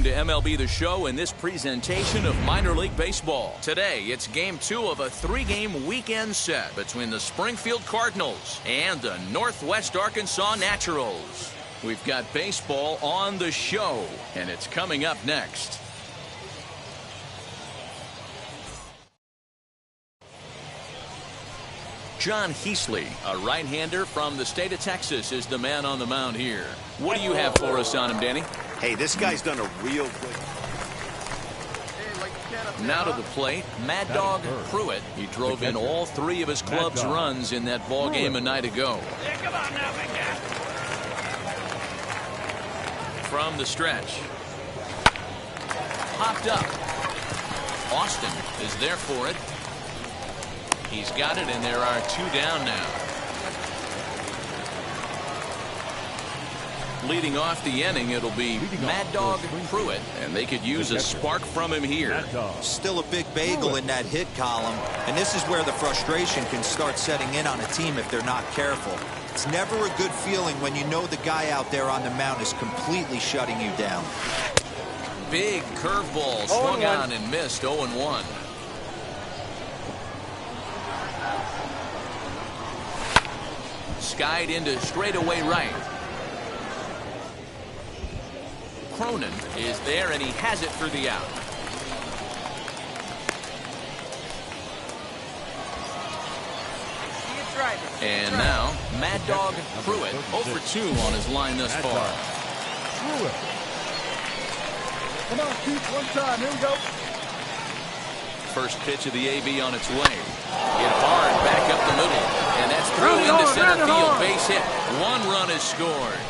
to MLB The Show in this presentation of minor league baseball. Today, it's Game 2 of a 3-game weekend set between the Springfield Cardinals and the Northwest Arkansas Naturals. We've got baseball on the show, and it's coming up next. John Heasley, a right-hander from the state of Texas, is the man on the mound here. What do you have for us on him, Danny? Hey, this guy's done a real good. Now to the plate, Mad Dog Pruitt. He drove in all 3 of his club's runs in that ball game a night ago. Yeah, come on now, big guy. From the stretch. Popped up. Austin is there for it. He's got it, and there are 2 down now. Leading off the inning, it'll be Mad Dog Pruitt, and they could use a spark from him here. Still a big bagel in that hit column, and this is where the frustration can start setting in on a team if they're not careful. It's never a good feeling when you know the guy out there on the mound is completely shutting you down. Big curveball swung on and missed. 0-1. Skied into straightaway right. Cronin is there, and he has it for the out. And now, Mad Dog Pruitt, 0 for 2 on his line thus far. Come on, Keith, one time. Here we go. First pitch of the AB on its way. Hit hard back up the middle. And that's through into center field. Base hit. 1 run is scored.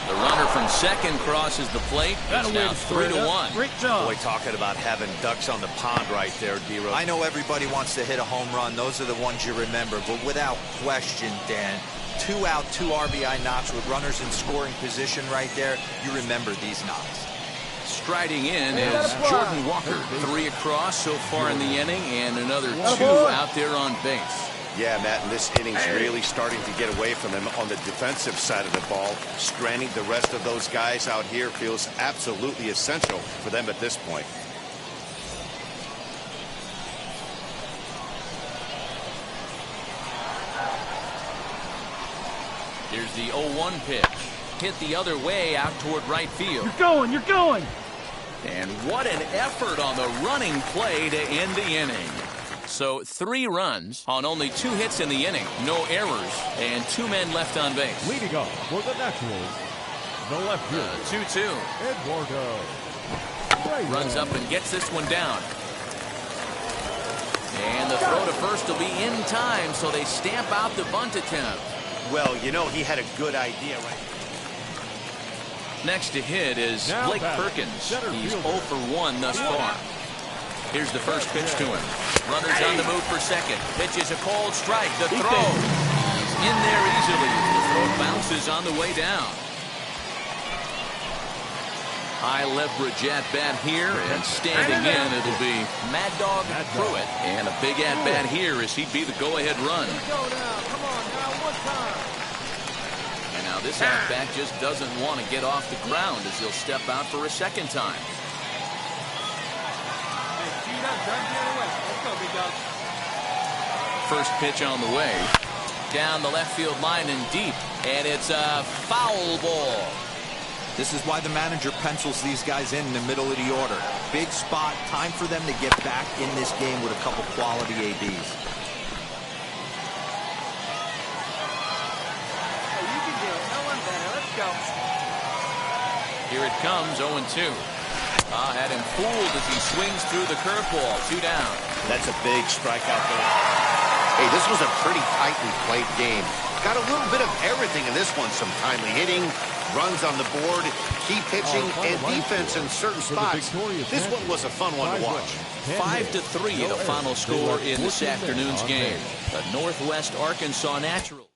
The runner from second crosses the plate. It's now 3-1. Great job. Boy, talking about having ducks on the pond right there, D-Rose. I know everybody wants to hit a home run. Those are the ones you remember. But without question, Dan, 2 out, 2 RBI knocks with runners in scoring position right there. You remember these knocks. Striding in is Jordan Walker. 3 across so far in the inning, and another 2 out there on base. Yeah, Matt, and this inning's really starting to get away from him on the defensive side of the ball. Stranding the rest of those guys out here feels absolutely essential for them at this point. Here's the 0-1 pitch. Hit the other way out toward right field. You're going, you're going. And what an effort on the running play to end the inning. So 3 runs on only 2 hits in the inning, no errors, and 2 men left on base. Leading off for the Naturals, the left fielder, 2-2. Eduardo. Runs up and gets this one down. And the throw to first will be in time, so they stamp out the bunt attempt. Well, you know, he had a good idea right. Next to hit is Blake Perkins. He's 0 for 1 thus far. Here's the first pitch to him. Runners on the move for second. Pitch is a cold strike. The throw. He's in there easily. The throw bounces on the way down. High leverage at bat here, and standing in, it'll be Mad Dog Pruitt. And a big at bat here as he'd be the go-ahead run. And now this at bat just doesn't want to get off the ground as he'll step out for a second time. First pitch on the way. Down the left field line and deep. And it's a foul ball. This is why the manager pencils these guys in the middle of the order. Big spot. Time for them to get back in this game with a couple quality ABs. Hey, you can do it. No one better. Let's go. Here it comes, 0-2. Had him fooled as he swings through the curveball. 2 down. That's a big strikeout there. Hey, this was a pretty tightly played game. Got a little bit of everything in this one. Some timely hitting, runs on the board, key pitching, and defense in certain spots. This one was a fun one to watch. 5-3, the final score in this afternoon's game. The Northwest Arkansas Naturals.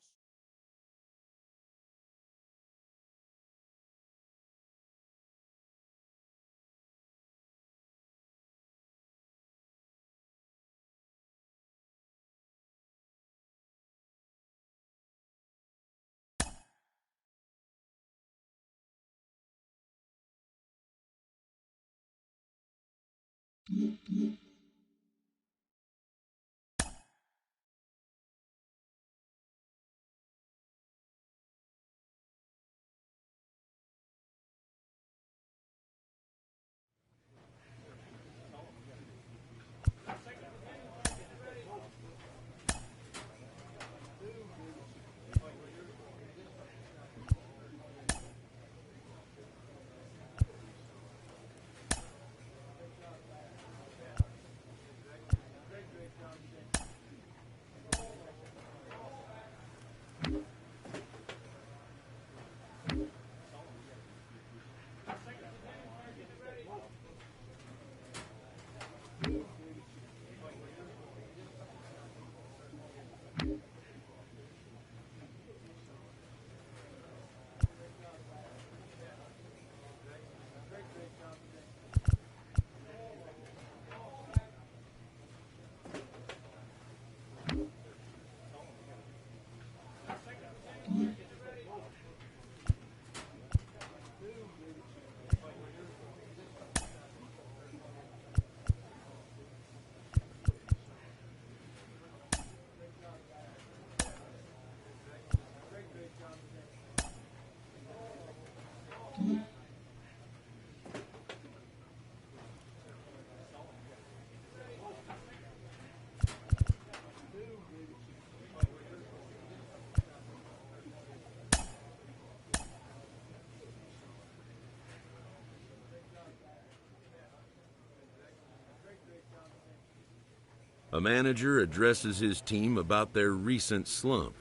A manager addresses his team about their recent slump.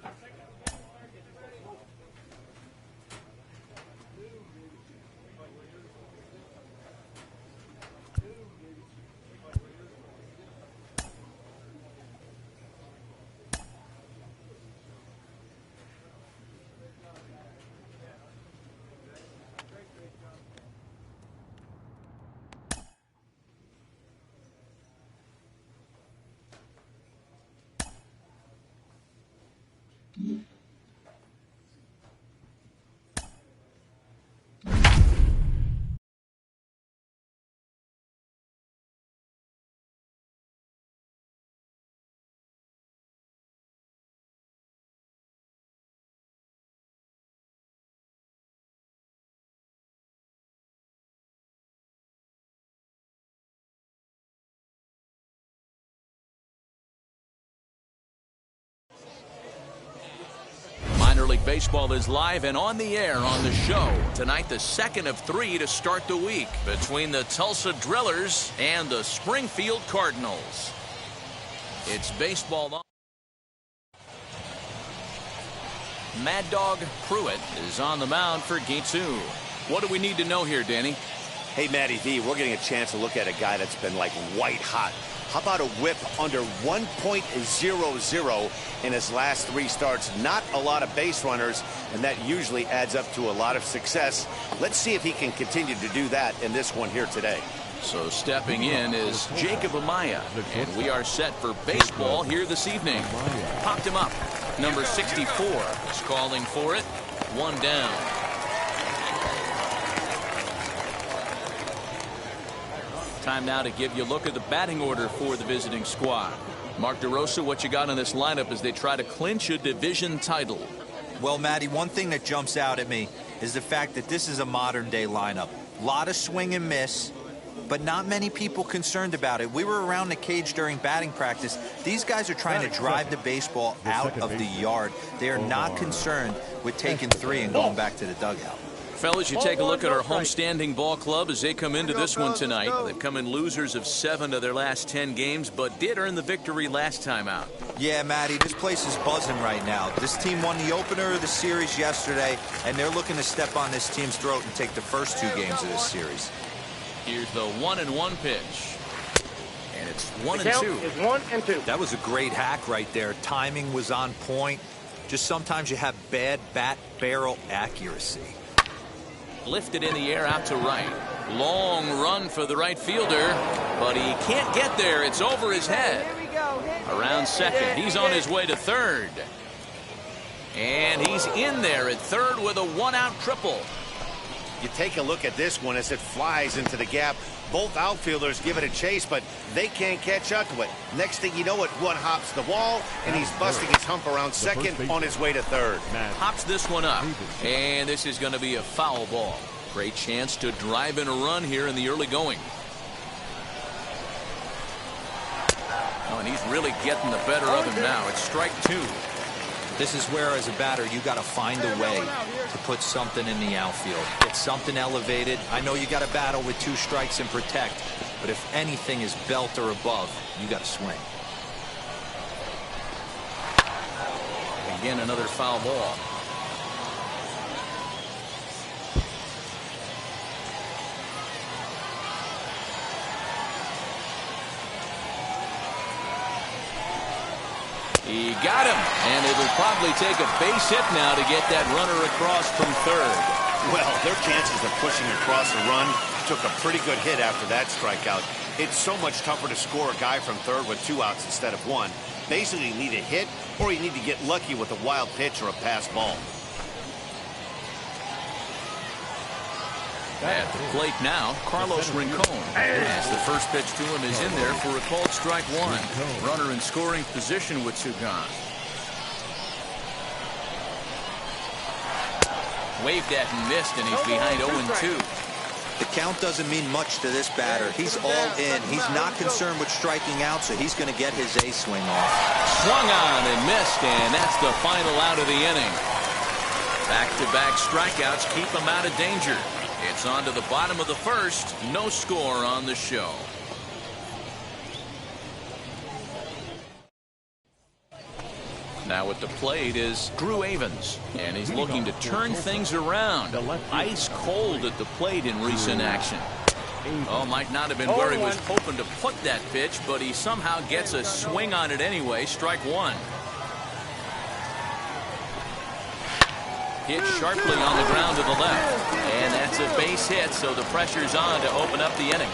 Minor League Baseball is live and on the air on the show. Tonight, the second of 3 to start the week between the Tulsa Drillers and the Springfield Cardinals. It's baseball on. Mad Dog Pruitt is on the mound for Game 2. What do we need to know here, Danny? Hey, Matty V, we're getting a chance to look at a guy that's been like white hot. How about a whip under 1.00 in his last 3 starts? Not a lot of base runners, and that usually adds up to a lot of success. Let's see if he can continue to do that in this one here today. So stepping in is Jacob Amaya, and we are set for baseball here this evening. Popped him up. Number 64 is calling for it. 1 down. Time now to give you a look at the batting order for the visiting squad. Mark DeRosa, what you got in this lineup as they try to clinch a division title? Well, Matty, one thing that jumps out at me is the fact that this is a modern-day lineup. A lot of swing and miss, but not many people concerned about it. We were around the cage during batting practice. These guys are trying to drive the baseball out of the yard. They are not concerned with taking 3 and going back to the dugout. Fellas, you take a look at our homestanding ball club as they come into this one tonight. They've come in losers of 7 of their last 10 games, but did earn the victory last time out. Yeah, Matty, this place is buzzing right now. This team won the opener of the series yesterday, and they're looking to step on this team's throat and take the first 2 games of this series. Here's the 1-1 pitch. And it's 1-2. Is 1-2. That was a great hack right there. Timing was on point. Just sometimes you have bad bat barrel accuracy. Lifted in the air out to right. Long run for the right fielder, but he can't get there. It's over his head. Around second. He's on his way to third. And he's in there at third with a 1-out triple. You take a look at this one as it flies into the gap. Both outfielders give it a chase, but they can't catch up to it. Next thing you know it, one hops the wall, and he's busting his hump around second on his way to third. Hops this one up, and this is going to be a foul ball. Great chance to drive in a run here in the early going. Oh, and he's really getting the better of him now. It's strike two. This is where, as a batter, you got to find a way to put something in the outfield. Get something elevated. I know you got to battle with 2 strikes and protect, but if anything is belt or above, you got to swing. Again, another foul ball. He got him, and it'll probably take a base hit now to get that runner across from third. Well, their chances of pushing across a run took a pretty good hit after that strikeout. It's so much tougher to score a guy from third with 2 outs instead of 1. Basically, you need a hit, or you need to get lucky with a wild pitch or a pass ball. At the plate now, Carlos Rincon. As the first pitch to him is in there for a called strike 1. Runner in scoring position with 2 gone. Waved at and missed, and he's behind 0-2. The count doesn't mean much to this batter. He's all in. He's not concerned with striking out, so he's going to get his A swing off. Swung on and missed, and that's the final out of the inning. Back-to-back strikeouts keep him out of danger. It's on to the bottom of the first. No score on the show. Now at the plate is Drew Avens, and he's looking to turn things around. Ice cold at the plate in recent action. Oh, might not have been where he was hoping to put that pitch, but he somehow gets a swing on it anyway. Strike 1. Hit sharply on the ground to the left, and that's a base hit, so the pressure's on to open up the inning.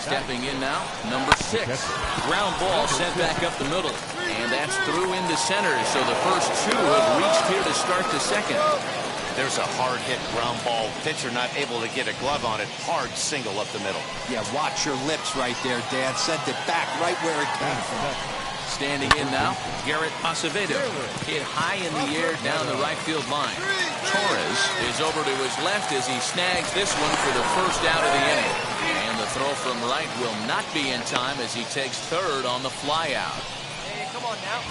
Stepping in now, number 6. Ground ball sent back up the middle, and that's through into center, so the first 2 have reached here to start the second. There's a hard-hit ground ball. Pitcher not able to get a glove on it. Hard single up the middle. Yeah, watch your lips right there, Dan. Sent it back right where it came from. Standing in now, Garrett Acevedo. Hit high in the air down the right field line. Torres is over to his left as he snags this one for the first out of the inning. And the throw from right will not be in time as he takes third on the fly out. Hey, come on now.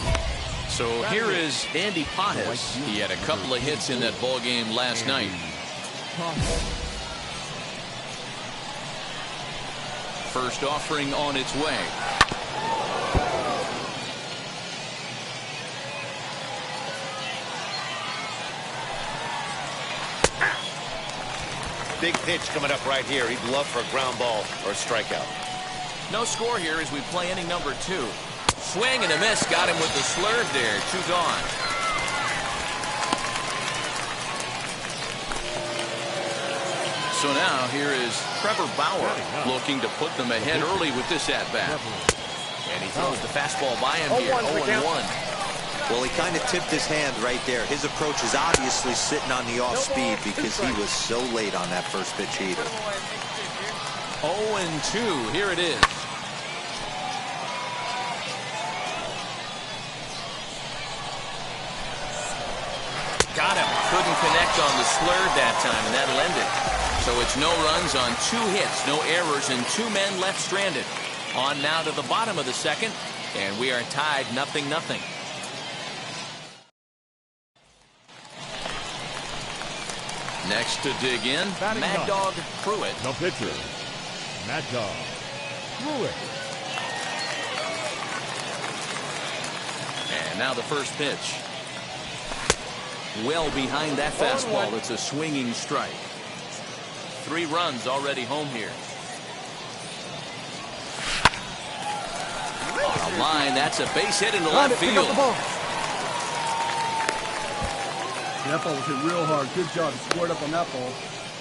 So here is Andy Pajes. He had a couple of hits in that ball game last night. First offering on its way. Big pitch coming up right here. He'd love for a ground ball or a strikeout. No score here as we play inning number 2. Swing and a miss. Got him with the slurve there. 2 gone. So now here is Trevor Bauer looking to put them ahead early with this at-bat. And he throws the fastball by him here. 0-1. Well, he kind of tipped his hand right there. His approach is obviously sitting on the off speed because he was so late on that first pitch heater. 0-2. Here it is. Got him. Couldn't connect on the slurve that time, and that'll end it. So it's no runs on 2 hits, no errors, and 2 men left stranded. On now to the bottom of the second, and we are tied 0-0. Next to dig in, Mad Dog Pruitt. The pitcher, Mad Dog Pruitt. And now the first pitch. Well behind that fastball. It's a swinging strike. 3 runs already home here. On a line, that's a base hit into left field. That ball was hit real hard. Good job. He squared up on that ball.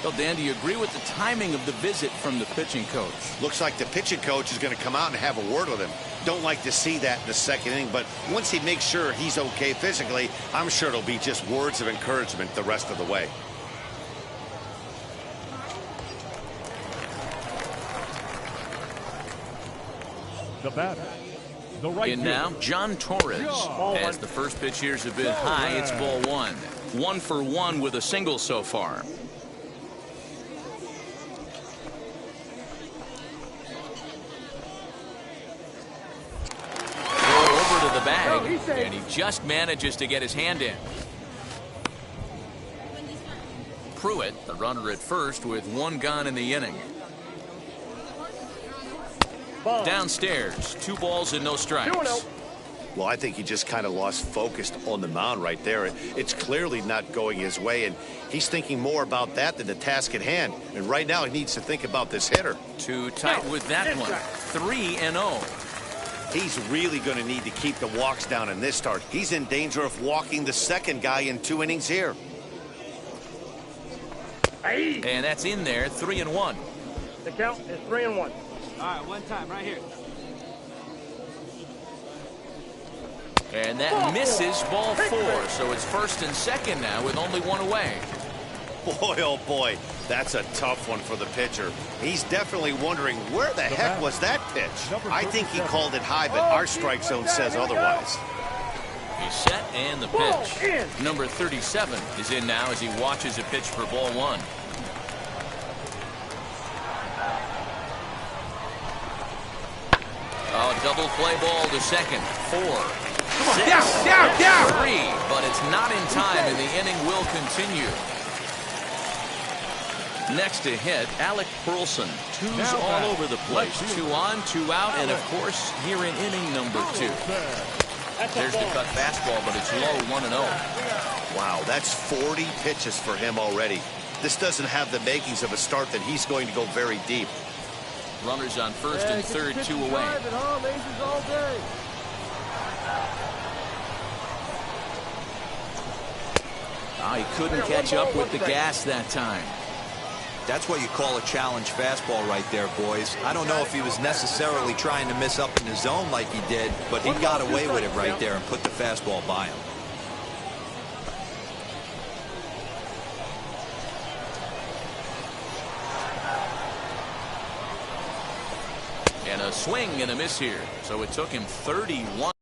Well, Dan, do you agree with the timing of the visit from the pitching coach? Looks like the pitching coach is going to come out and have a word with him. Don't like to see that in the second inning, but once he makes sure he's okay physically, I'm sure it'll be just words of encouragement the rest of the way. The batter, the right In now, John Torres. As the first pitch here is a bit high, it's ball one. 1 for 1 with a single so far. Over to the bag, and he just manages to get his hand in. Pruitt, the runner at first, with 1 gone in the inning. Downstairs, 2 balls and no strikes. Well, I think he just kind of lost focus on the mound right there. It's clearly not going his way, and he's thinking more about that than the task at hand. And right now, he needs to think about this hitter. Too tight with that one. 3-0. He's really going to need to keep the walks down in this start. He's in danger of walking the second guy in 2 innings here. And that's in there, 3-1. The count is 3-1. All right, one time right here. And that misses ball 4. So it's first and second now with only 1 away. Boy, oh boy, that's a tough one for the pitcher. He's definitely wondering where the heck was that pitch. I think he called it high, but our strike zone says otherwise. He's set and the pitch. Number 37 is in now as he watches a pitch for ball 1. Oh, double play ball to second. 4. 6, down. 3, but it's not in time, and the inning will continue. Next to hit, Alec Burleson. 2's all over the place. 2 on, 2 out, and of course, here in inning number 2. There's the cut fastball, but it's low, 1-0. Wow, that's 40 pitches for him already. This doesn't have the makings of a start that he's going to go very deep. Runners on first and third, 2 away. Oh, he couldn't catch up with the gas that time. That's what you call a challenge fastball right there, boys. I don't know if he was necessarily trying to miss up in the zone like he did, but he got away with it right there and put the fastball by him. And a swing and a miss here. So it took him 31.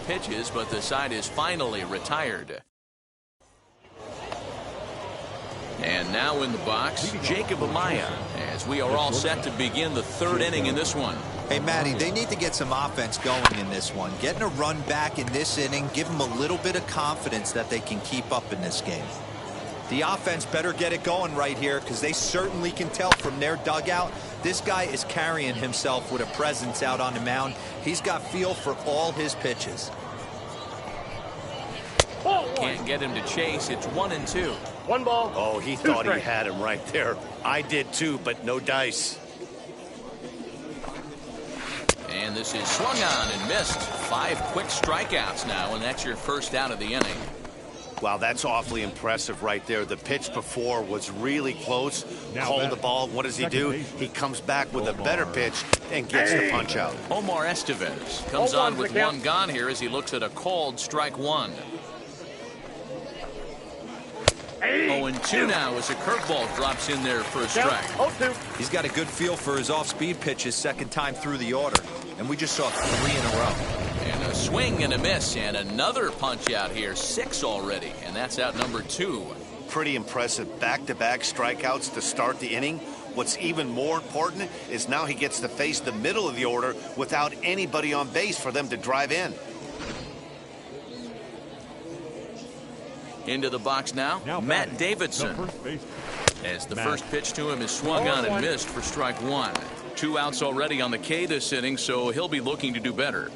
Pitches, but the side is finally retired. And now in the box, Jacob Amaya, as we are all set to begin the 3rd inning in this one. Hey, Matty, they need to get some offense going in this one. Getting a run back in this inning, give them a little bit of confidence that they can keep up in this game. The offense better get it going right here, because they certainly can tell from their dugout this guy is carrying himself with a presence out on the mound. He's got feel for all his pitches. Can't get him to chase. It's 1-2. 1 ball. Oh, he thought he had him right there. I did too, but no dice. And this is swung on and missed. 5 quick strikeouts now, and that's your first out of the inning. Wow, that's awfully impressive right there. The pitch before was really close. Called the ball. What does he do? He comes back with a better pitch and gets the punch out. Omar Estevez comes on with 1 gone here as he looks at a called strike 1. 0-2 now as a curveball drops in there for a strike. He's got a good feel for his off-speed pitches second time through the order. And we just saw 3 in a row. And a swing and a miss, and another punch out here. 6 already, and that's out number 2. Pretty impressive back-to-back strikeouts to start the inning. What's even more important is now he gets to face the middle of the order without anybody on base for them to drive in. Into the box now Matt Davidson. As the first pitch to him is swung on and missed for strike 1. 2 outs already on the K this inning, so he'll be looking to do better.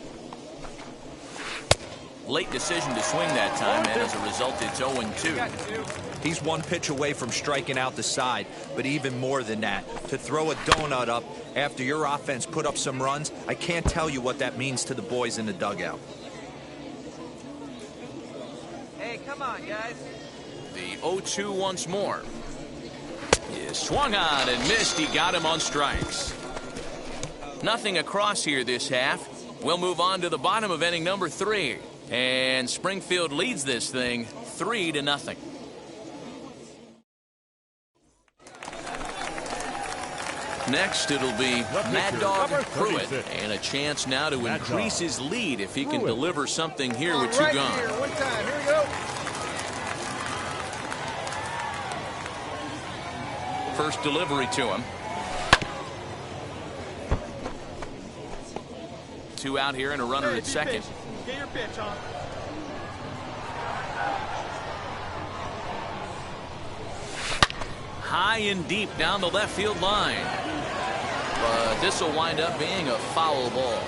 Late decision to swing that time, and as a result, it's 0-2. He's one pitch away from striking out the side, but even more than that, to throw a donut up after your offense put up some runs, I can't tell you what that means to the boys in the dugout. Hey, come on, guys. The 0-2 once more. He swung on and missed. He got him on strikes. Nothing across here this half. We'll move on to the bottom of inning number 3. And Springfield leads this thing 3-0. Next, it'll be Mad Dog Pruitt, and a chance now to increase his lead if he can deliver something here with 2 gone. Here, one time. Here we go. First delivery to him. 2 out here and a runner at second. Get your pitch on. High and deep down the left field line. But this will wind up being a foul ball.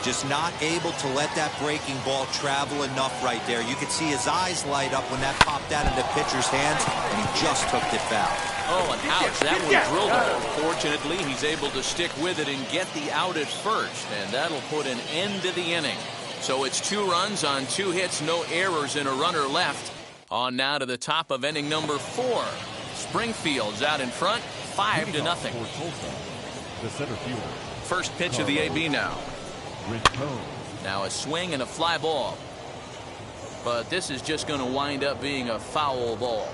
Just not able to let that breaking ball travel enough right there. You could see his eyes light up when that popped out of the pitcher's hands, and he just took it foul. Oh, and ouch, that one drilled him. Fortunately, he's able to stick with it and get the out at first, and that'll put an end to the inning. So it's 2 runs on 2 hits, no errors, and a runner left. On now to the top of inning number 4. Springfield's out in front, 5-0. The center fielder. First pitch of the AB now. Rincon. Now a swing and a fly ball. But this is just going to wind up being a foul ball.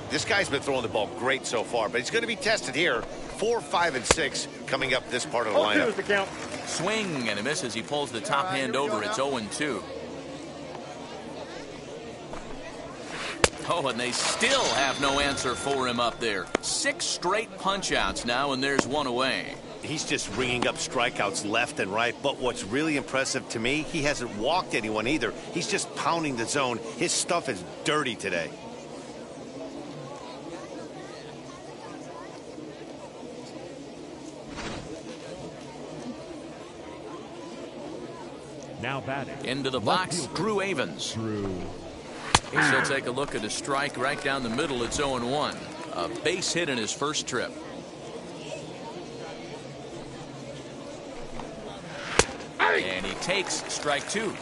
This guy's been throwing the ball great so far, but he's going to be tested here. 4, 5, and 6 coming up this part of the 0-2 lineup. is the count. Swing and a miss as he pulls the top hand over. It's 0-2. Oh, and they still have no answer for him up there. 6 straight punch-outs now, and there's 1 away. He's just ringing up strikeouts left and right, but what's really impressive to me, he hasn't walked anyone either. He's just pounding the zone. His stuff is dirty today. Now batting. Into the box, Drew Avens. He'll take a look at a strike right down the middle. It's 0-1. A base hit in his first trip. And he takes strike 2.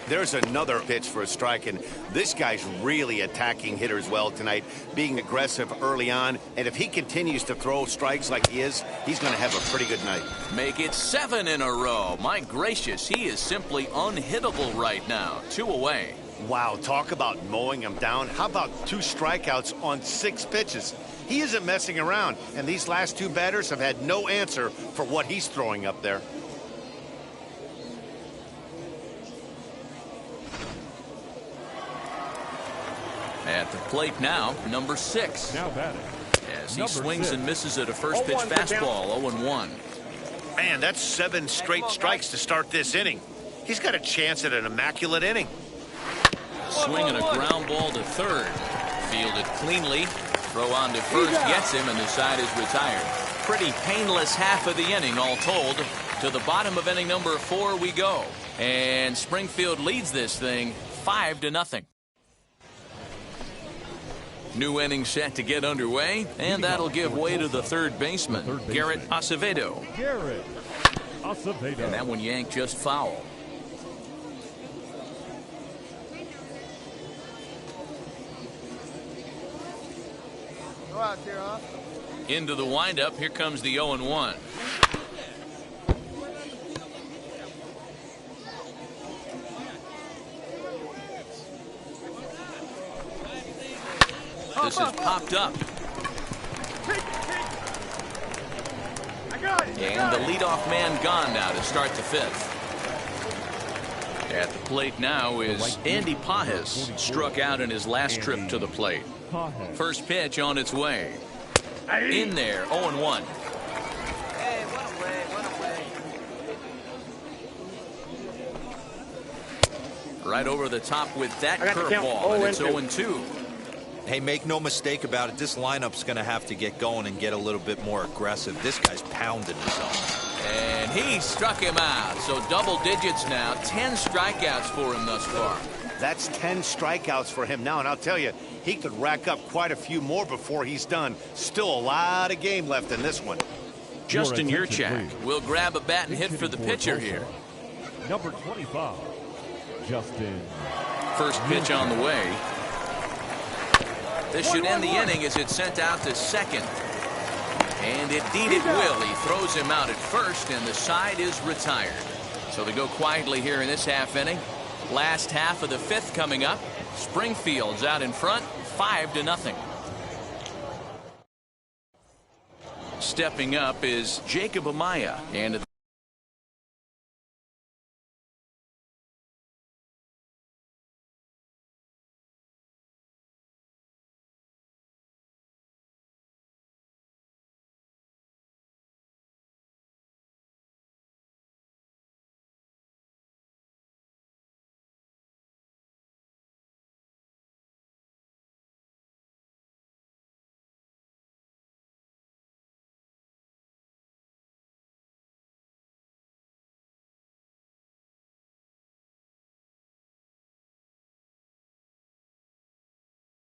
There's another pitch for a strike, and this guy's really attacking hitters well tonight, being aggressive early on, and if he continues to throw strikes like he is, he's going to have a pretty good night. Make it 7 in a row. My gracious, he is simply unhittable right now. 2 away. Wow, talk about mowing him down. How about 2 strikeouts on 6 pitches? He isn't messing around, and these last 2 batters have had no answer for what he's throwing up there. At the plate now, number 6. Now batting. As he swings and misses at a first pitch fastball, 0-1. Man, that's 7 straight strikes to start this inning. He's got a chance at an immaculate inning. Swing and a ground ball to third. Fielded cleanly. Throw on to first gets him, and the side is retired. Pretty painless half of the inning, all told. To the bottom of inning number 4 we go. And Springfield leads this thing 5-0. New inning set to get underway, and that'll give way to the third baseman, Garrett Acevedo. And that one yanked just foul. Go out there, huh? Into the windup, here comes the 0-1. This has popped up. And the leadoff man gone now to start the 5th. At the plate now is Andy Pajes, struck out in his last trip to the plate. First pitch on its way. In there, 0-1. Hey, one away. Right over the top with that curveball, and it's 0-2. Hey, make no mistake about it, this lineup's going to have to get going and get a little bit more aggressive. This guy's pounding the zone. And he struck him out. So double digits now. 10 strikeouts for him thus far. That's 10 strikeouts for him now, and I'll tell you, he could rack up quite a few more before he's done. Still a lot of game left in this one. Justin Yurchak will grab a bat and hit for the pitcher here. Number 25, Justin. First pitch on the way. This should end the inning as it's sent out to second. And indeed it will. He throws him out at first, and the side is retired. So they go quietly here in this half inning. Last half of the fifth coming up. Springfield's out in front, 5-0. Stepping up is Jacob Amaya, and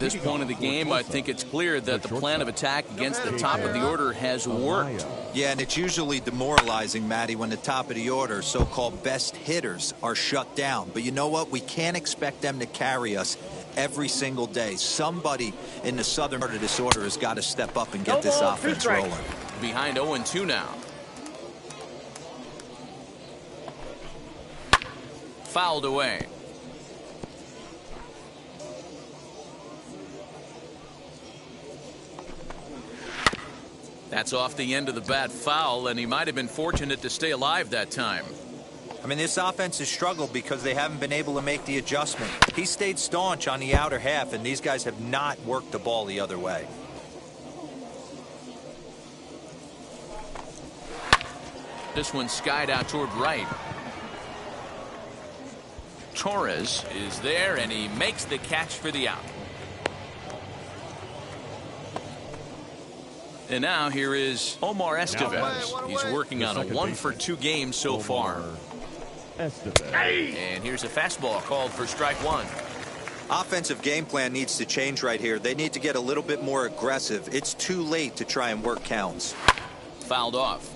at this point of the game, I think it's clear that the plan of attack against the top of the order has worked. Yeah, and it's usually demoralizing, Matty, when the top of the order, so-called best hitters, are shut down. But you know what? We can't expect them to carry us every single day. Somebody in the southern part of this order has got to step up and get this offense rolling. Behind 0-2 now. Fouled away. That's off the end of the bat foul, and he might have been fortunate to stay alive that time. I mean, this offense has struggled because they haven't been able to make the adjustment. He stayed staunch on the outer half, and these guys have not worked the ball the other way. This one skied out toward right. Torres is there, and he makes the catch for the out. And now here is Omar Estevez. He's working on a 1-for-2 game so far. And here's a fastball called for strike one. Offensive game plan needs to change right here. They need to get a little bit more aggressive. It's too late to try and work counts. Fouled off.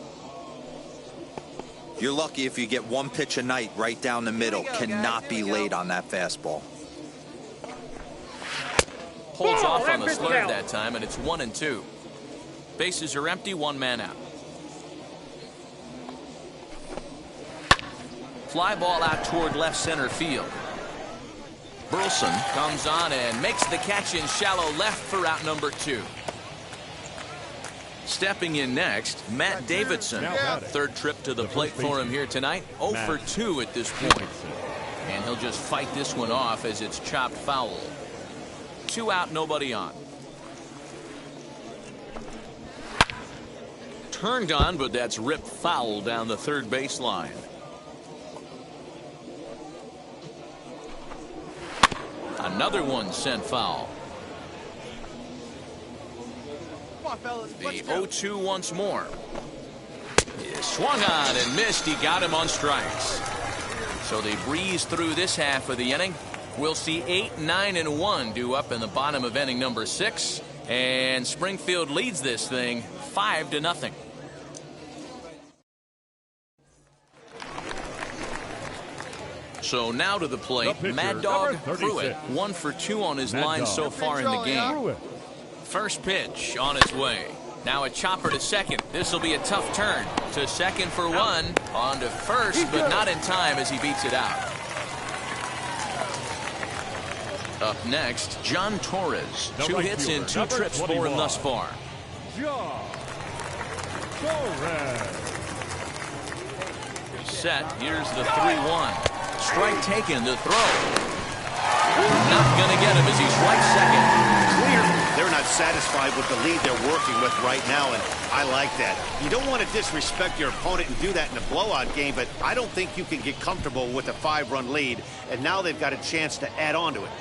You're lucky if you get one pitch a night right down the middle. Cannot be late on that fastball. Holds off on the slurve that time, and it's 1-2. Bases are empty, one man out. Fly ball out toward left center field. Burleson comes on and makes the catch in shallow left for out number 2. Stepping in next, Matt Davidson. Third trip to the plate for him here tonight. 0-for-2 at this point. And he'll just fight this one off as it's chopped foul. 2 out, nobody on. Turned on, but that's ripped foul down the third baseline. Another one sent foul. Come on, fellas. The Let's go. 0-2 once more. He swung on and missed. He got him on strikes. So they breeze through this half of the inning. We'll see 8, 9, and 1 due up in the bottom of inning number 6. And Springfield leads this thing 5-0. So now to the plate, Mad Dog Pruitt, 1-for-2 on his line so far in the game. First pitch on its way. Now a chopper to second. This will be a tough turn. To second for one. On to first, but not in time as he beats it out. Up next, John Torres. 2 hits in 2 trips for him thus far. John Torres. Set. Here's the 3-1. Strike taken, the throw. Not going to get him as he strikes second. Clearly, they're not satisfied with the lead they're working with right now, and I like that. You don't want to disrespect your opponent and do that in a blowout game, but I don't think you can get comfortable with a 5-run lead, and now they've got a chance to add on to it.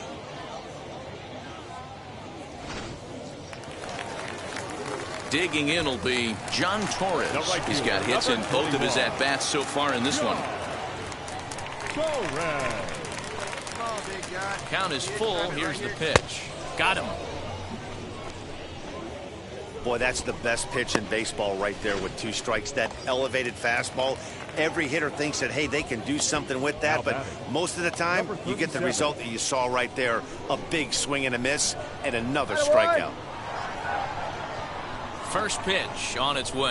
Digging in will be John Torres. He's got hits in both of his at-bats so far in this one. Count is full. Here's the pitch. Got him. Boy, that's the best pitch in baseball right there with 2 strikes. That elevated fastball. Every hitter thinks that, hey, they can do something with that, but most of the time, you get the result that you saw right there. A big swing and a miss, and another strikeout. First pitch on its way.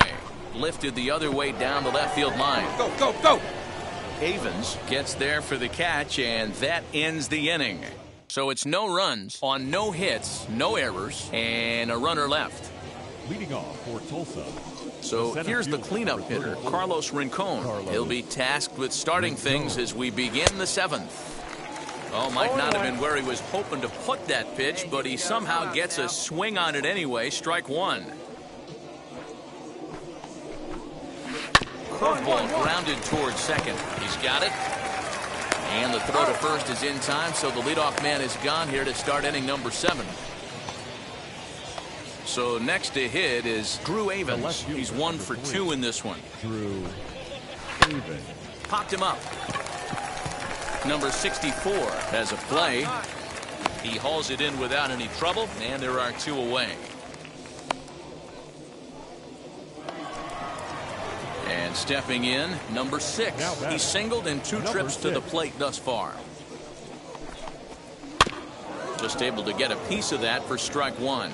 Lifted the other way down the left field line. Go, go, go! Evans gets there for the catch, and that ends the inning. So it's no runs on no hits, no errors, and a runner left. Leading off for Tulsa. So here's the cleanup hitter, Carlos Rincon. He'll be tasked with starting things as we begin the 7th. Oh, might not have been where he was hoping to put that pitch, but he somehow gets a swing on it anyway. Strike 1. Curveball grounded towards second. He's got it. And the throw to first is in time, so the leadoff man is gone here to start inning number 7. So next to hit is Drew Evans. He's 1 for 2 in this one. Drew Evans. Popped him up. Number 64 has a play. He hauls it in without any trouble, and there are 2 away. And stepping in, number 6. He's singled in 2 trips to the plate thus far. Just able to get a piece of that for strike 1.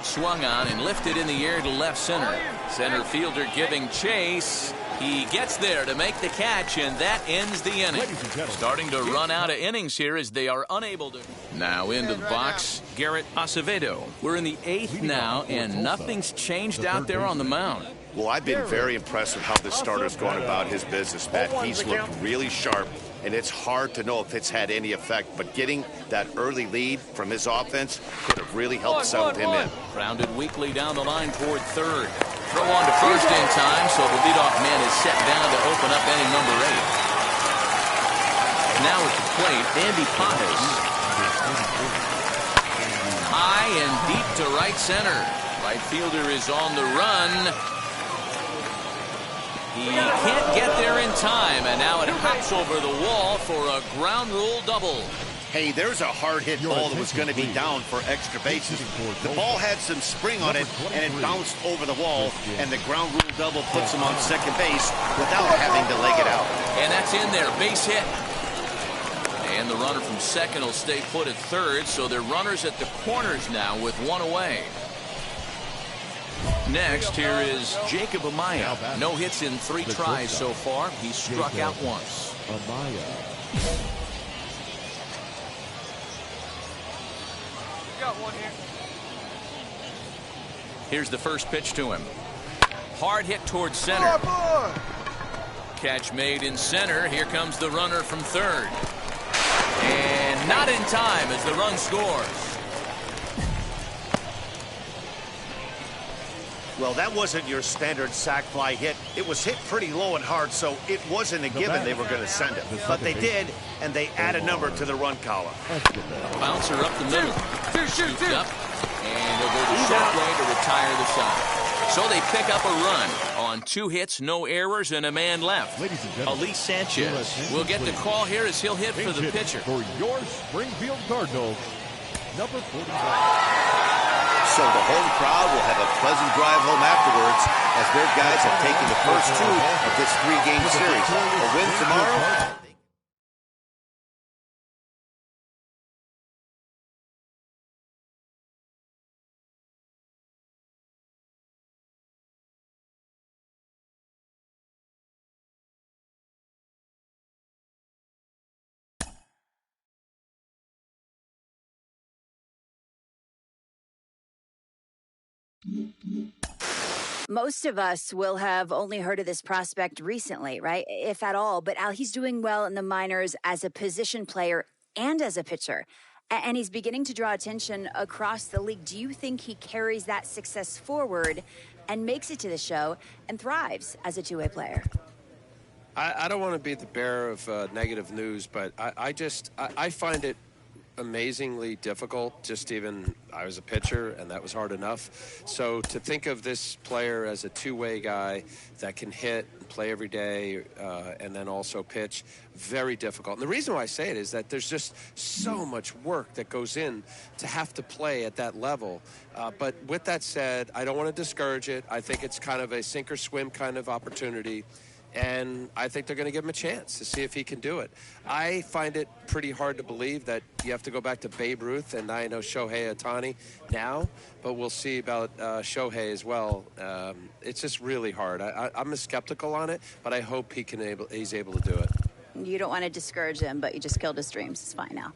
Swung on and lifted in the air to left center. Center fielder giving chase. He gets there to make the catch, and that ends the inning. Starting to run out of innings here as they are unable to. Now into the box, Garrett Acevedo. We're in the 8th now, and nothing's changed out there on the mound. Well, I've been very impressed with how this starter's going about his business, Matt. He's looked really sharp, and it's hard to know if it's had any effect. But getting that early lead from his offense could have really helped settle him in. Grounded weakly down the line toward third. Throw on to first in time, so the leadoff man is set down to open up inning number 8. Now at the plate, Andy Pajes. High and deep to right center. Right fielder is on the run. He can't get there in time, and now it hops over the wall for a ground rule double. Hey, there's a hard-hit ball that was going to be down for extra bases. The ball had some spring on it, and it bounced over the wall, and the ground rule double puts him on second base without having to leg it out. And that's in there, base hit. And the runner from second will stay put at third, so they're runners at the corners now with 1 away. Next, here is Jacob Amaya. No hits in 3 tries so far. He's struck out once. Got one here. Here's the first pitch to him. Hard hit towards center. Catch made in center. Here comes the runner from third. And not in time as the run scores. Well, that wasn't your standard sac fly hit. It was hit pretty low and hard, so it wasn't a given they were going to send it. But they did, and they add a number to the run column. Bouncer up the middle. Shoot up, and he'll go the short way to retire the side. So they pick up a run on 2 hits, no errors, and a man left. Elise Sanchez will get the call here as he'll hit for the pitcher. For your Springfield Cardinals, number 45. So the home crowd will have a pleasant drive home afterwards as their guys have taken the first 2 of this 3-game series. A win tomorrow. Most of us will have only heard of this prospect recently, right? If at all. But Al, he's doing well in the minors as a position player and as a pitcher. And he's beginning to draw attention across the league. Do you think he carries that success forward and makes it to the show and thrives as a two-way player? I don't want to be the bearer of negative news, but I find it amazingly difficult. Just even, I was a pitcher, and that was hard enough. So to think of this player as a two-way guy that can hit and play every day and then also pitch, very difficult. And the reason why I say it is that there's just so much work that goes in to have to play at that level. But with that said, I don't want to discourage it. I think it's kind of a sink or swim kind of opportunity. And I think they're going to give him a chance to see if he can do it. I find it pretty hard to believe that you have to go back to Babe Ruth, and I know Shohei Ohtani now, but we'll see about Shohei as well. It's just really hard. I'm skeptical on it, but I hope he's able to do it. You don't want to discourage him, but you just killed his dreams. It's fine now.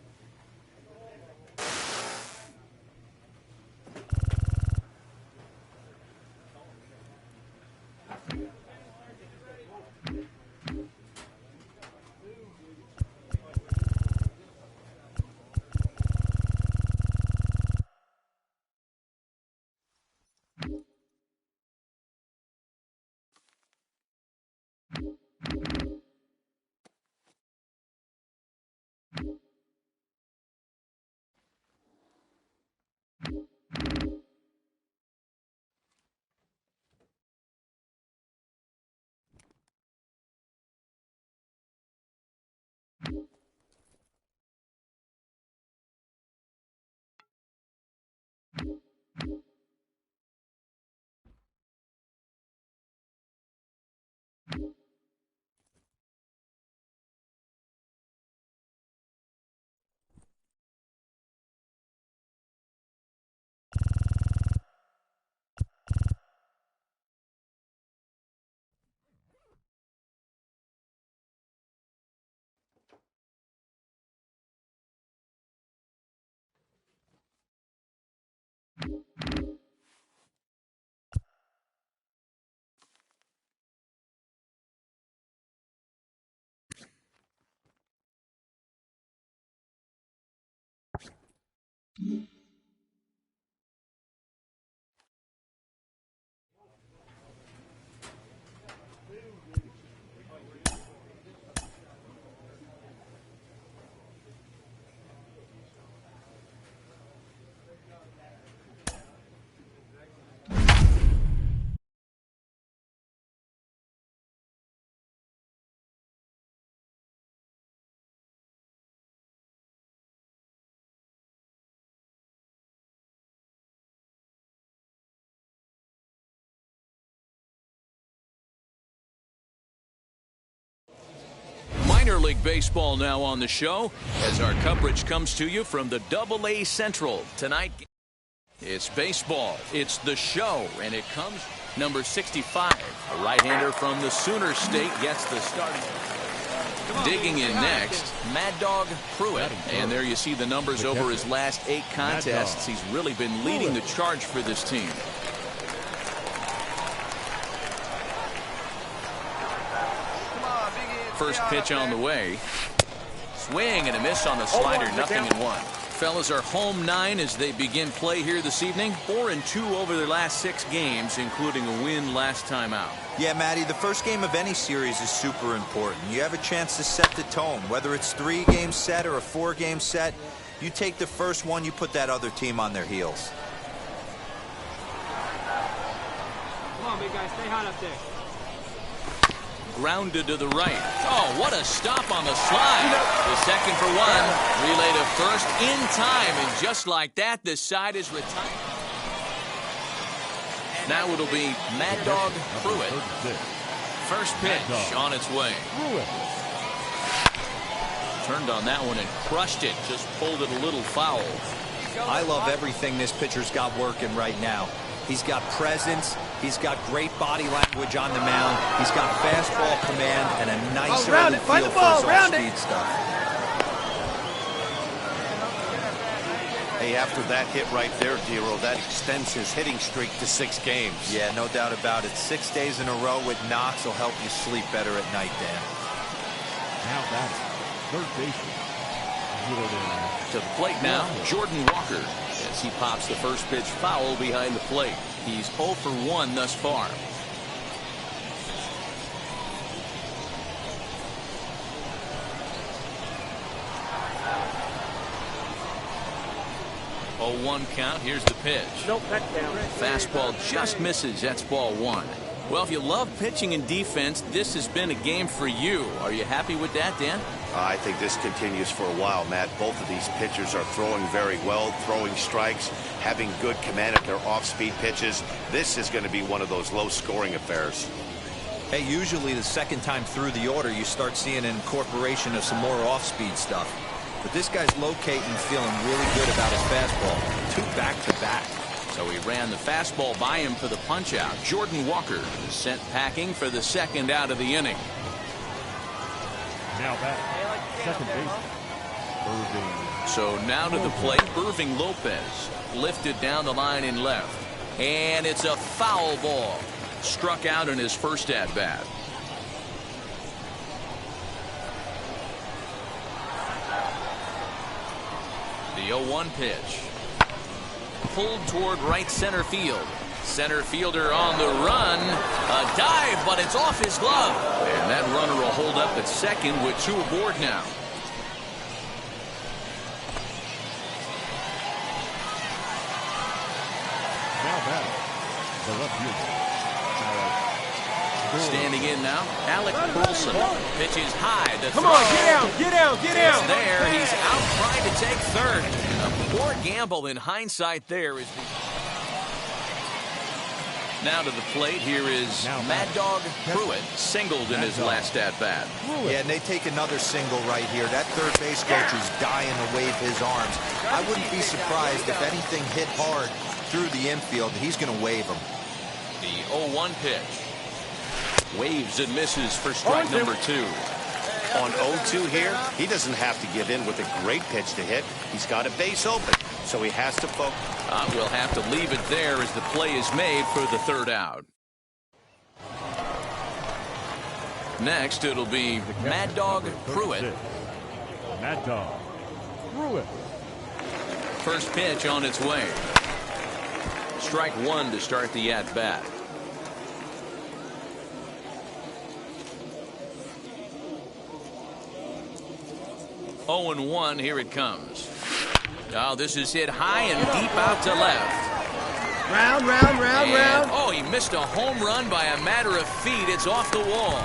Minor League Baseball now on the show as our coverage comes to you from the AA Central. Tonight, it's baseball. It's the show, and it comes number 65. A right-hander from the Sooner State gets the start. Digging in next, Mad Dog Pruitt. And there you see the numbers over his last 8 contests. He's really been leading the charge for this team. First pitch on the way. Swing and a miss on the slider. Nothing in 1. Fellas are home 9 as they begin play here this evening. 4-2 over their last 6 games, including a win last time out. Yeah, Matty, the first game of any series is super important. You have a chance to set the tone. Whether it's 3-game set or a 4-game set, you take the first one, you put that other team on their heels. Come on, big guy, stay hot up there. Grounded to the right. Oh, what a stop on the slide. The second for 1. Relay to first in time, and just like that, the side is retired. Now it'll be Mad Dog Pruitt. First pitch on its way. Turned on that one and crushed it. Just pulled it a little foul. I love everything this pitcher's got working right now. He's got presence. He's got great body language on the mound. He's got fastball command and a nice early feel for his off-speed stuff. Hey, after that hit right there, Dero, that extends his hitting streak to 6 games. Yeah, no doubt about it. 6 days in a row with knocks will help you sleep better at night, Dan. Now that's third baseman. To the plate now, Jordan Walker, as he pops the first pitch foul behind the plate. He's 0 for 1 thus far. 0-1 count. Here's the pitch. Nope, that's down. Fastball just misses. That's ball one. Well, if you love pitching and defense, this has been a game for you. Are you happy with that, Dan? I think this continues for a while, Matt. Both of these pitchers are throwing very well, throwing strikes, having good command of their off-speed pitches. This is going to be one of those low-scoring affairs. Hey, usually the second time through the order, you start seeing an incorporation of some more off-speed stuff. But this guy's locating and feeling really good about his fastball. 2 back-to-back. So he ran the fastball by him for the punch-out. Jordan Walker sent packing for the second out of the inning. Now back, second base, Irving. So now to the plate, Irving Lopez. Lifted down the line in left. And it's a foul ball. Struck out in his first at-bat. The 0-1 pitch. Pulled toward right center field. Center fielder on the run. A dive, but it's off his glove. And that runner will hold up at second with 2 aboard now. Now back, the left fielder. Standing in now, Alec Burleson pitches high. Come on, get out, get out, get out. It's there. He's out trying to take third. A poor gamble in hindsight there. Now to the plate. Here is Mad Dog Pruitt, singled in his last at-bat. Yeah, and they take another single right here. That third base coach is dying to wave his arms. I wouldn't be surprised if anything hit hard through the infield. He's going to wave them. The 0-1 pitch. Waves and misses for strike number 2. On 0-2 here, he doesn't have to give in with a great pitch to hit. He's got a base open, so he has to focus. We'll have to leave it there as the play is made for the third out. Next, it'll be Mad Dog Pruitt. Mad Dog Pruitt. First pitch on its way. Strike 1 to start the at-bat. Oh and 1, here it comes. Oh, this is hit high and deep out to left. Round. Oh, he missed a home run by a matter of feet. It's off the wall.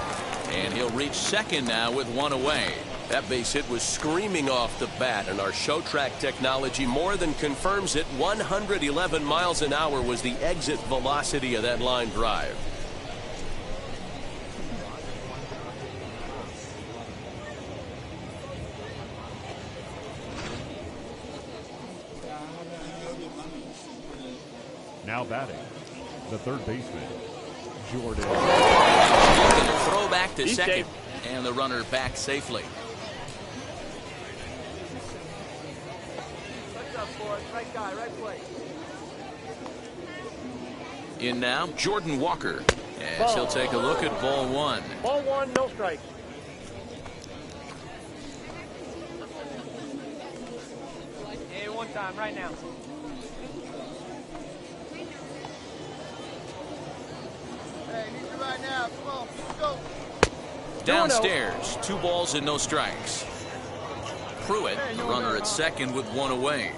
And he'll reach second now with 1 away. That base hit was screaming off the bat, and our show track technology more than confirms it. 111 miles an hour was the exit velocity of that line drive. Now batting, the third baseman, Jordan. Throw back to second, and the runner back safely. Right guy, right place. In now, Jordan Walker. As he'll take a look at ball 1. Ball 1, no strikes. Hey, one time, right now. Hey, need you right now. Come on, let's go. Downstairs, 2 balls and no strikes. Pruitt, the runner at second with 1 away.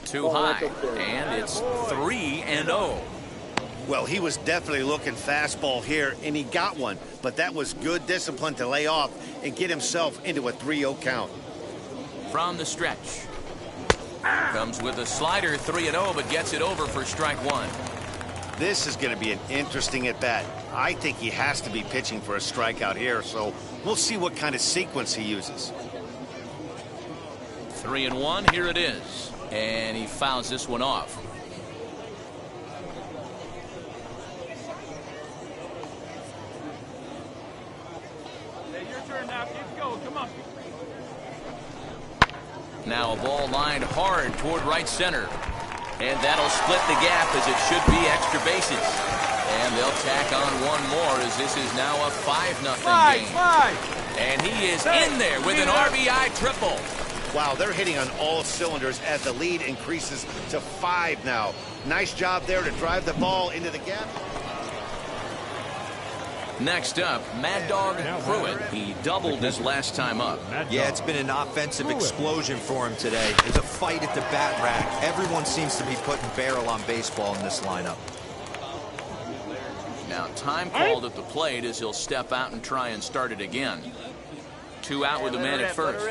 Too high, and it's 3-0. Well, he was definitely looking fastball here, and he got one. But that was good discipline to lay off and get himself into a 3-0 count. From the stretch. Comes with a slider, 3-0, but gets it over for strike 1. This is going to be an interesting at-bat. I think he has to be pitching for a strikeout here, so we'll see what kind of sequence he uses. 3-1, here it is. And he fouls this one off. Hey, your turn now. Keep going. Come on. Now a ball lined hard toward right center. And that'll split the gap as it should be extra bases. And they'll tack on one more as this is now a 5-0 game. And he is in there with an RBI triple. Wow, they're hitting on all cylinders as the lead increases to 5 now. Nice job there to drive the ball into the gap. Next up, Mad Dog Pruitt. He doubled his last time up. Yeah, it's been an offensive explosion for him today. There's a fight at the bat rack. Everyone seems to be putting barrel on baseball in this lineup. Now time called at the plate as he'll step out and try and start it again. 2 out with a man at first.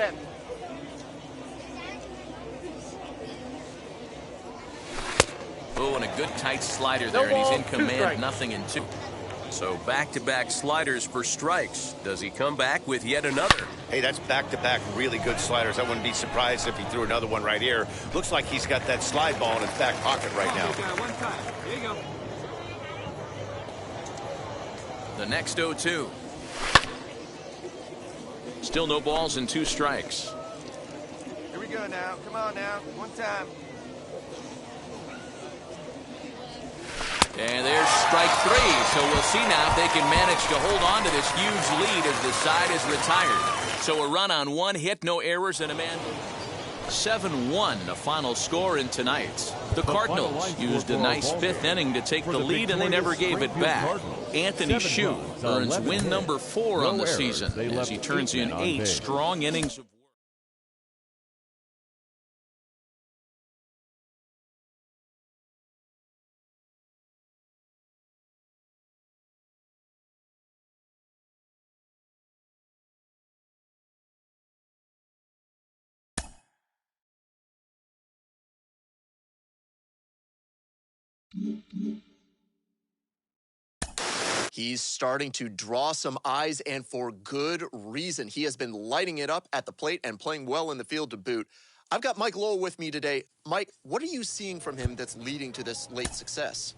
Oh, and a good tight slider there, and he's in command, nothing in 2. So back-to-back sliders for strikes. Does he come back with yet another? Hey, that's back-to-back really good sliders. I wouldn't be surprised if he threw another one right here. Looks like he's got that slide ball in his back pocket right now. One time. There you go. The next 0-2. Still no balls and 2 strikes. Here we go now. Come on now. One time. And there's strike 3. So we'll see now if they can manage to hold on to this huge lead as the side is retired. So a run on 1 hit, no errors, and a man. 7-1, the final score in tonight's. The Cardinals used a nice 5th inning to take the lead, and they never gave it back. Anthony Shue earns win number 4 on the season as he turns in 8 strong innings of work. He's starting to draw some eyes, and for good reason. He has been lighting it up at the plate and playing well in the field to boot. I've got Mike Lowell with me today. Mike, what are you seeing from him that's leading to this late success?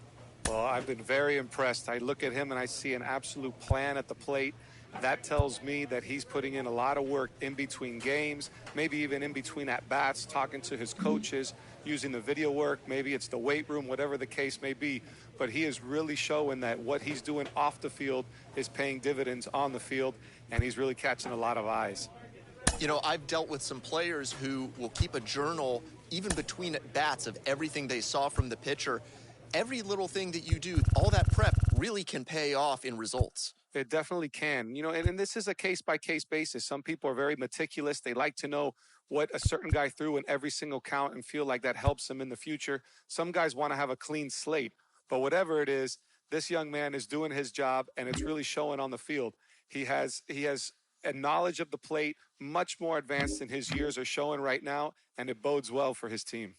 Well, I've been very impressed. I look at him and I see an absolute plan at the plate. That tells me that he's putting in a lot of work in between games, maybe even in between at-bats, talking to his coaches, using the video work. Maybe it's the weight room, whatever the case may be. But he is really showing that what he's doing off the field is paying dividends on the field, and he's really catching a lot of eyes. You know, I've dealt with some players who will keep a journal even between at-bats of everything they saw from the pitcher. Every little thing that you do, all that prep really can pay off in results. It definitely can. You know, and this is a case-by-case basis. Some people are very meticulous. They like to know what a certain guy threw in every single count and feel like that helps them in the future. Some guys want to have a clean slate. But whatever it is, this young man is doing his job, and it's really showing on the field. He has a knowledge of the plate much more advanced than his years are showing right now, and it bodes well for his team.